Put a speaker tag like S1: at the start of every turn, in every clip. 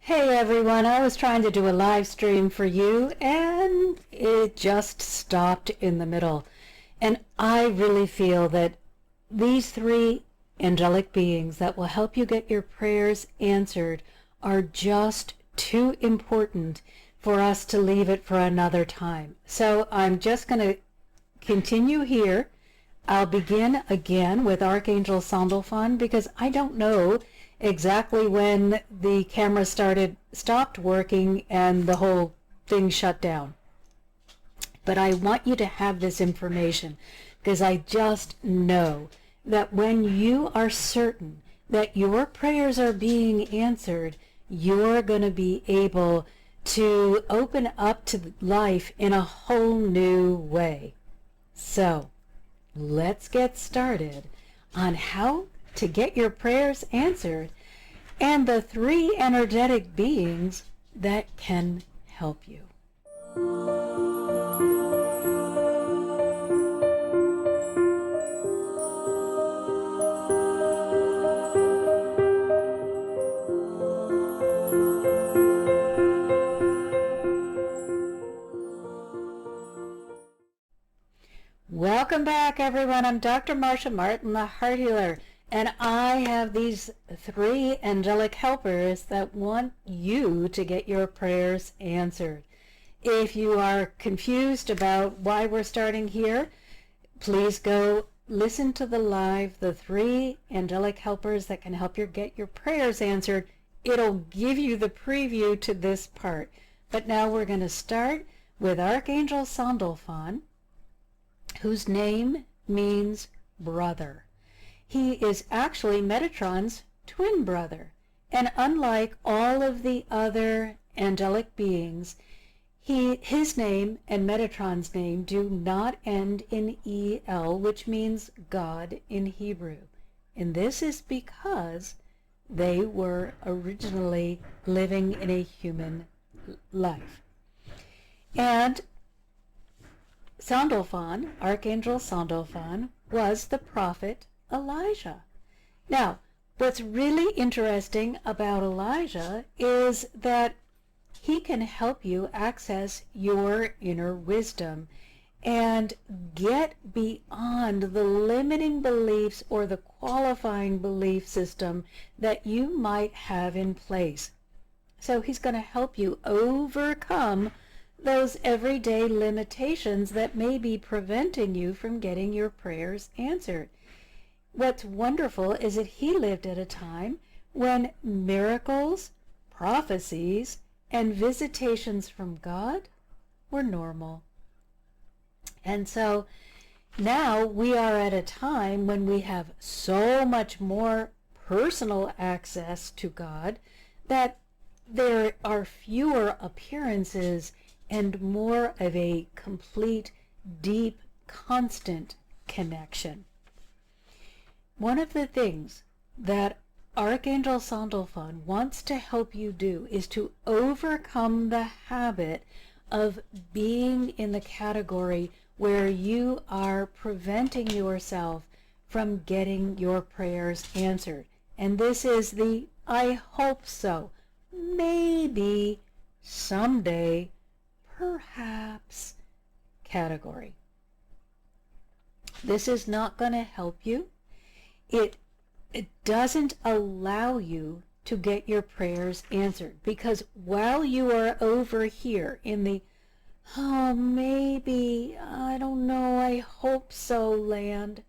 S1: Hey everyone, I was trying to do a live stream for you and it just stopped in the middle. And I really feel that these three angelic beings that will help you get your prayers answered are just too important for us to leave it for another time. So I'm just going to continue here. I'll begin again with Archangel Sandalphon because I don't know exactly when the camera stopped working and the whole thing shut down. But I want you to have this information because I just know that when you are certain that your prayers are being answered, you're going to be able to open up to life in a whole new way. So let's get started on how to get your prayers answered and the three energetic beings that can help you. Welcome back, everyone. I'm Dr. Marcia Martin, the Heart Healer, and I have these three angelic helpers that want you to get your prayers answered. If you are confused about why we're starting here, please go listen to the live, the three angelic helpers that can help you get your prayers answered. It'll give you the preview to this part. But now we're going to start with Archangel Sandalphon, whose name means brother. He is actually Metatron's twin brother, and unlike all of the other angelic beings, his name and Metatron's name do not end in EL, which means God in Hebrew. And this is because they were originally living in a human life. And Sandalphon, Archangel Sandalphon, was the prophet Elijah. Now, what's really interesting about Elijah is that he can help you access your inner wisdom and get beyond the limiting beliefs or the qualifying belief system that you might have in place. So he's going to help you overcome those everyday limitations that may be preventing you from getting your prayers answered. What's wonderful is that he lived at a time when miracles, prophecies, and visitations from God were normal. And so now we are at a time when we have so much more personal access to God that there are fewer appearances and more of a complete, deep, constant connection. One of the things that Archangel Sandalphon wants to help you do is to overcome the habit of being in the category where you are preventing yourself from getting your prayers answered. And this is the I hope so, maybe, someday, perhaps category. This is not going to help you. It doesn't allow you to get your prayers answered, because while you are over here in the oh, maybe, I don't know, I hope so land,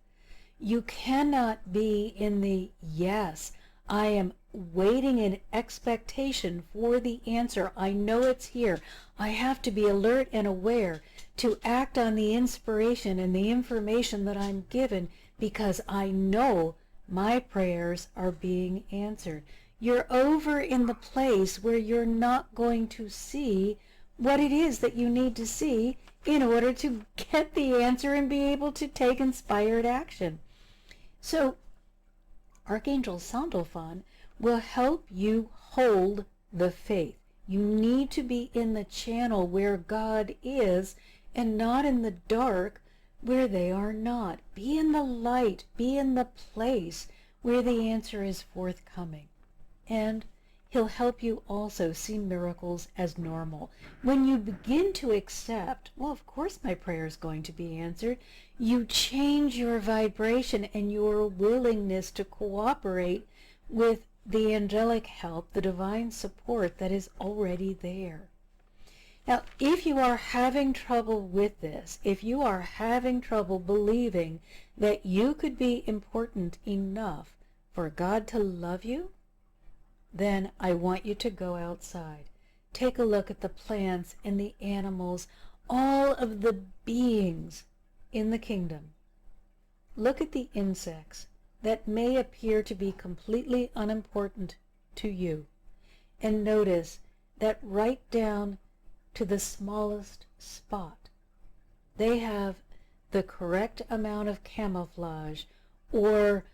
S1: you cannot be in the yes, I am waiting in expectation for the answer. I know it's here. I have to be alert and aware to act on the inspiration and the information that I'm given because I know my prayers are being answered. You're over in the place where you're not going to see what it is that you need to see in order to get the answer and be able to take inspired action. So Archangel Sandalphon will help you hold the faith. You need to be in the channel where God is and not in the dark where they are not. Be in the light. Be in the place where the answer is forthcoming. And He'll help you also see miracles as normal. When you begin to accept, well, of course my prayer is going to be answered, you change your vibration and your willingness to cooperate with the angelic help, the divine support that is already there. Now, if you are having trouble with this, if you are having trouble believing that you could be important enough for God to love you, then I want you to go outside. Take a look at the plants and the animals, all of the beings in the kingdom. Look at the insects that may appear to be completely unimportant to you, and notice that right down to the smallest spot, they have the correct amount of camouflage or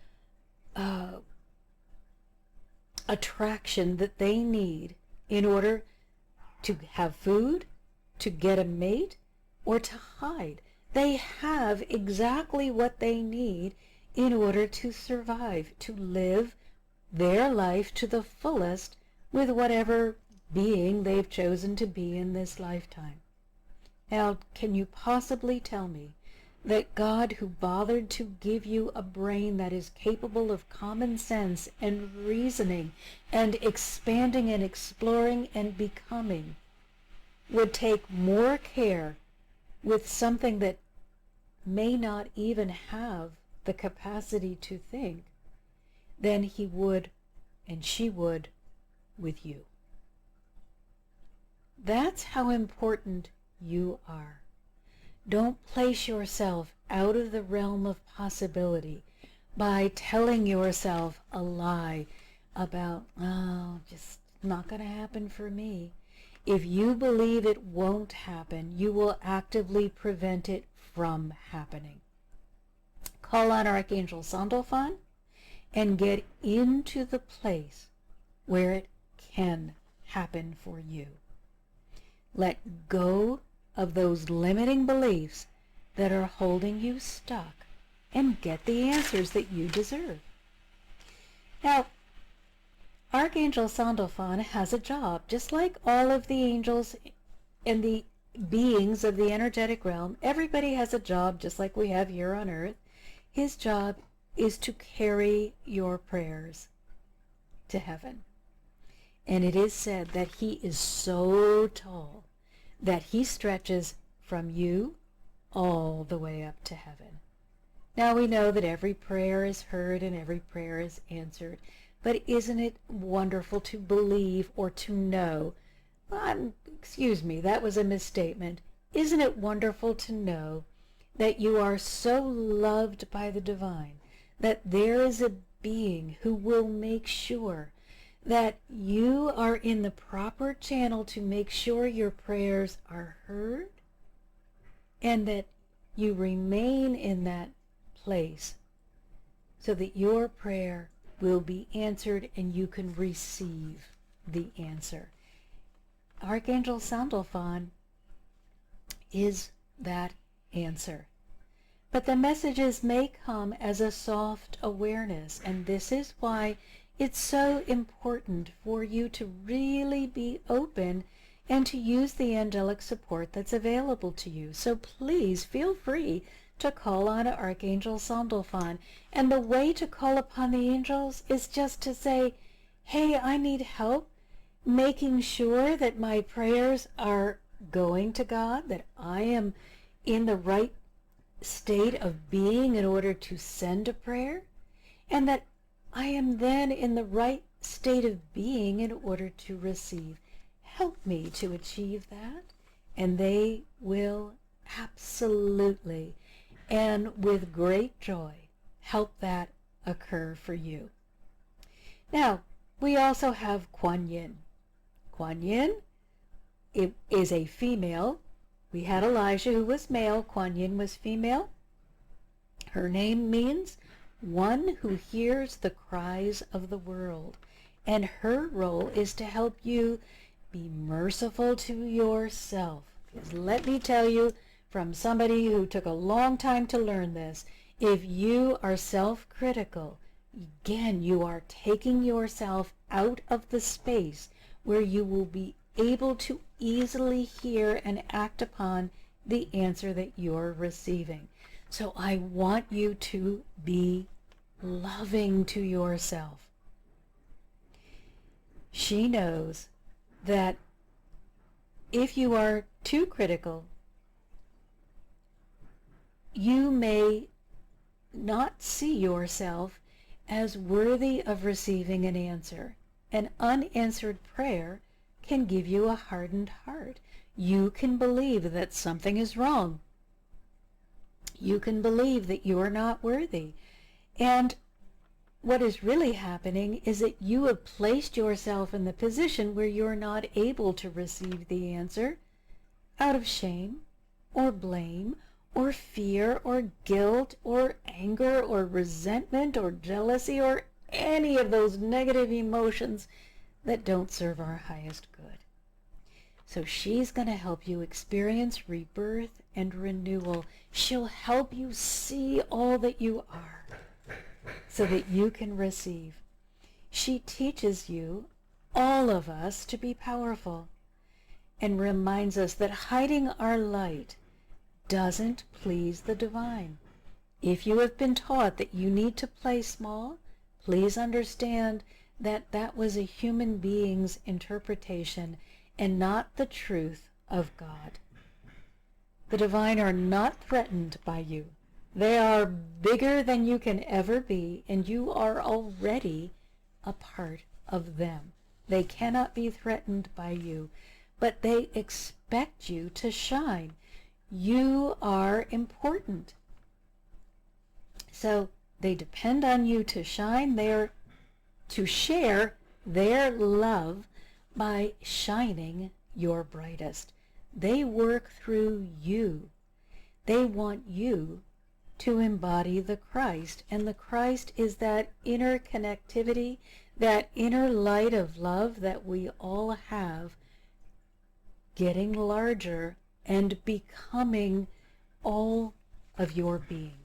S1: attraction that they need in order to have food, to get a mate, or to hide. They have exactly what they need in order to survive, to live their life to the fullest with whatever being they've chosen to be in this lifetime. Now, can you possibly tell me that God, who bothered to give you a brain that is capable of common sense and reasoning and expanding and exploring and becoming, would take more care with something that may not even have the capacity to think than he would and she would with you? That's how important you are. Don't place yourself out of the realm of possibility by telling yourself a lie about, oh, just not going to happen for me. If you believe it won't happen, you will actively prevent it from happening. Call on Archangel Sandalphon and get into the place where it can happen for you. Let go of those limiting beliefs that are holding you stuck and get the answers that you deserve. Now, Archangel Sandalphon has a job, just like all of the angels and the beings of the energetic realm. Everybody has a job, just like we have here on earth. His job is to carry your prayers to heaven. And it is said that he is so tall that he stretches from you all the way up to heaven. Now we know that every prayer is heard and every prayer is answered, but isn't it wonderful to believe or to know, excuse me, that was a misstatement. Isn't it wonderful to know that you are so loved by the divine, that there is a being who will make sure that you are in the proper channel to make sure your prayers are heard, and that you remain in that place so that your prayer will be answered and you can receive the answer. Archangel Sandalphon is that answer. But the messages may come as a soft awareness, and this is why it's so important for you to really be open and to use the angelic support that's available to you. So please feel free to call on Archangel Sandalphon. And the way to call upon the angels is just to say, hey, I need help making sure that my prayers are going to God, that I am in the right state of being in order to send a prayer, and that I am then in the right state of being in order to receive. Help me to achieve that, and they will absolutely and with great joy help that occur for you. Now, we also have Kuan Yin. Kuan Yin is a female. We had Elijah, who was male. Kuan Yin was female. Her name means one who hears the cries of the world, and her role is to help you be merciful to yourself. Because let me tell you, from somebody who took a long time to learn this, if you are self-critical, again, you are taking yourself out of the space where you will be able to easily hear and act upon the answer that you're receiving. So I want you to be loving to yourself. She knows that if you are too critical, you may not see yourself as worthy of receiving an answer. An unanswered prayer can give you a hardened heart. You can believe that something is wrong. You can believe that you are not worthy. And what is really happening is that you have placed yourself in the position where you're not able to receive the answer out of shame or blame or fear or guilt or anger or resentment or jealousy or any of those negative emotions that don't serve our highest good. So she's going to help you experience rebirth and renewal. She'll help you see all that you are so that you can receive. She teaches you, all of us, to be powerful and reminds us that hiding our light doesn't please the divine. If you have been taught that you need to play small, please understand that that was a human being's interpretation and not the truth of God. The divine are not threatened by you. They are bigger than you can ever be, and you are already a part of them. They cannot be threatened by you, but they expect you to shine. You are important. So they depend on you to shine, to share their love by shining your brightest. They work through you. They want you to embody the Christ, and the Christ is that inner connectivity, that inner light of love that we all have, getting larger and becoming all of your being.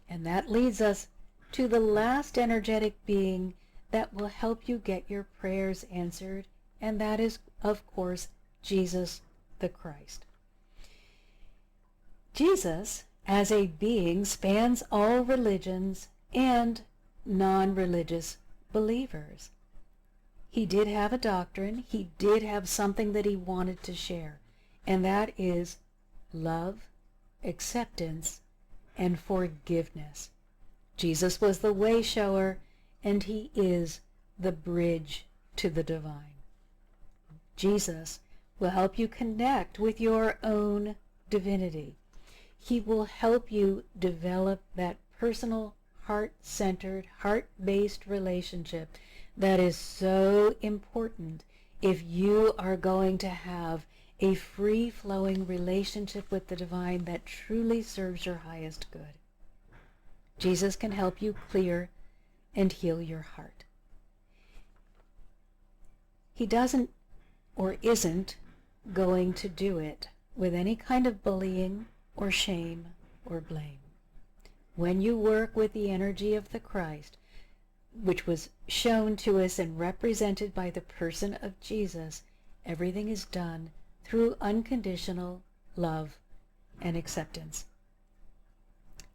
S1: And that leads us to the last energetic being that will help you get your prayers answered, and that is, of course, Jesus the Christ. Jesus, as a being, spans all religions and non-religious believers. He did have a doctrine. He did have something that he wanted to share, and that is love, acceptance, and forgiveness. Jesus was the way shower, and he is the bridge to the divine. Jesus will help you connect with your own divinity. He will help you develop that personal, heart-centered, heart-based relationship that is so important if you are going to have a free-flowing relationship with the divine that truly serves your highest good. Jesus can help you clear and heal your heart. He doesn't or isn't going to do it with any kind of bullying or shame or blame. When you work with the energy of the Christ, which was shown to us and represented by the person of Jesus, everything is done through unconditional love and acceptance.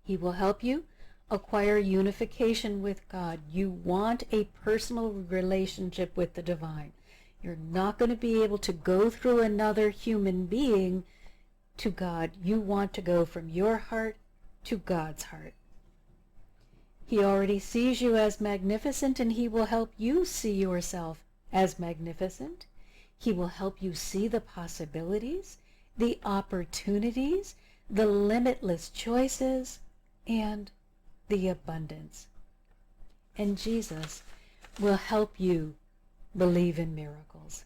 S1: He will help you acquire unification with God. You want a personal relationship with the divine. You're not going to be able to go through another human being to God. You want to go from your heart to God's heart. He already sees you as magnificent, and he will help you see yourself as magnificent. He will help you see the possibilities, the opportunities, the limitless choices, and the abundance. And Jesus will help you believe in miracles.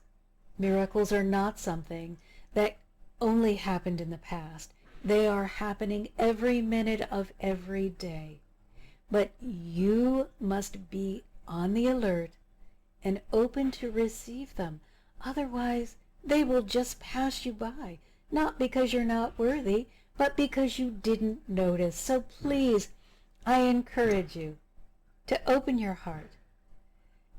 S1: Miracles are not something that only happened in the past. They are happening every minute of every day. But you must be on the alert and open to receive them. Otherwise, they will just pass you by, not because you're not worthy, but because you didn't notice. So please, I encourage you, to open your heart.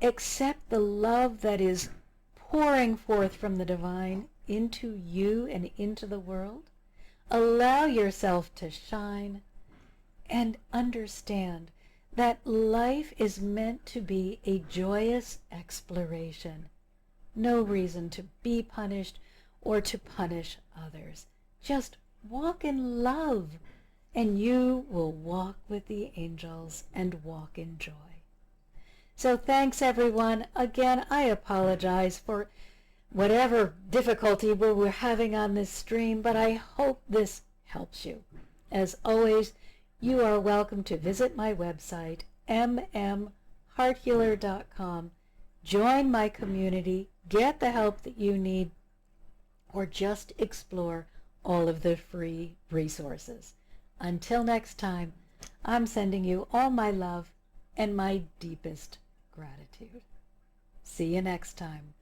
S1: Accept the love that is pouring forth from the divine into you and into the world. Allow yourself to shine and understand that life is meant to be a joyous exploration. No reason to be punished or to punish others. Just walk in love, and you will walk with the angels and walk in joy. So thanks, everyone. Again, I apologize for whatever difficulty we were having on this stream, but I hope this helps you. As always, you are welcome to visit my website, mmhearthealer.com. Join my community, get the help that you need, or just explore all of the free resources. Until next time, I'm sending you all my love and my deepest gratitude. See you next time.